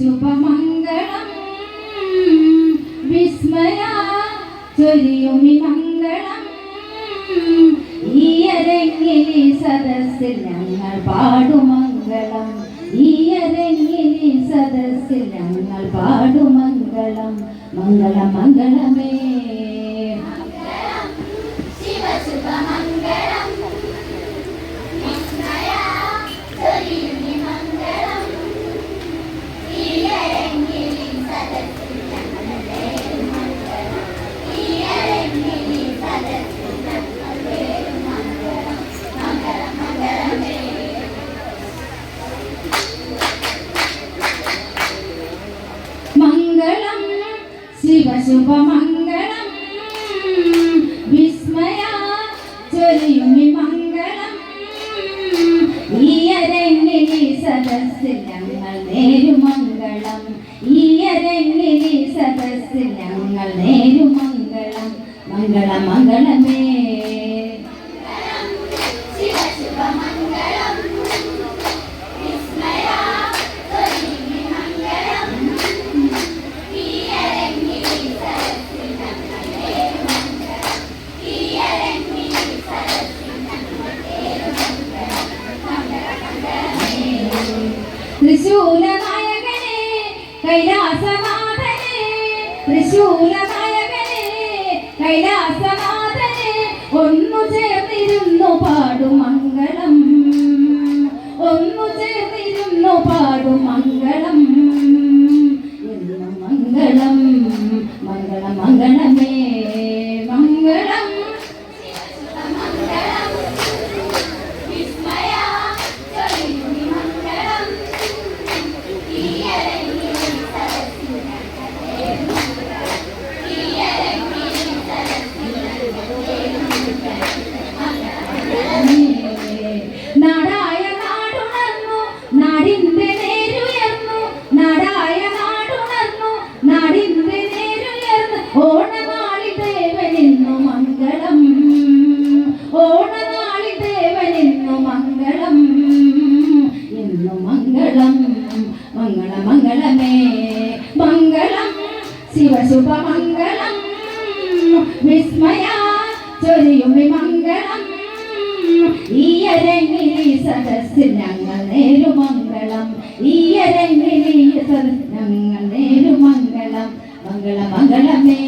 ശുഭമംഗളം വിസ്മയ ചൊരിയുമി മംഗളം ഈ അരങ്ങിലി സദസ്സിൽ ഞങ്ങൾ പാടുമംഗളം ഈ അരങ്ങിലി സദസ്സിൽ ഞങ്ങൾ പാടുമംഗളം മംഗളം മംഗളമേ മംഗളം ശിവശുഭമംഗളം വിസ്മയ ചൊരിയുമി മംഗളം ഈ അരങ്ങിലി സദസ്സിൽ ഞങ്ങൾ നേരുമംഗളം ഈ അരങ്ങിലി സദസ്സിൽ ഞങ്ങൾ നേരുമംഗളം മംഗളം മംഗളമേ ത്രിശൂലനായകനെ കൈലാസനാഥനെ ത്രിശൂലനായകനെ കൈലാസനാഥനെ ഒന്നു ചേർന്നിരുന്നു പാടുമംഗളം ഒന്നു ചേർന്നിരുന്നു പാടുമംഗളം എന്നും മംഗളം മംഗളം മംഗളമേ മംഗളം നാടായ നാടുണർന്നു നാടിന്റെ നേരുയർന്നു നാടായ നാടുണർന്നു നാടിന്റെ നേരുയർന്നു ഓണനാളി ദേവനിന്നു മംഗളം ഓണനാളി ദേവനിന്നു മംഗളം എന്നു മംഗളം മംഗള മംഗളമേ മംഗളം ശിവശുഭമംഗളം വിസ്മയ ചൊരിയുമി മംഗളം ഈ അരങ്ങിലി സദസ്സിൽ ഞങ്ങൾ നേരുമംഗളം ഈ അരങ്ങിലി സദസ്സിൽ ഞങ്ങൾ നേരുമംഗളം മംഗള മംഗളമേ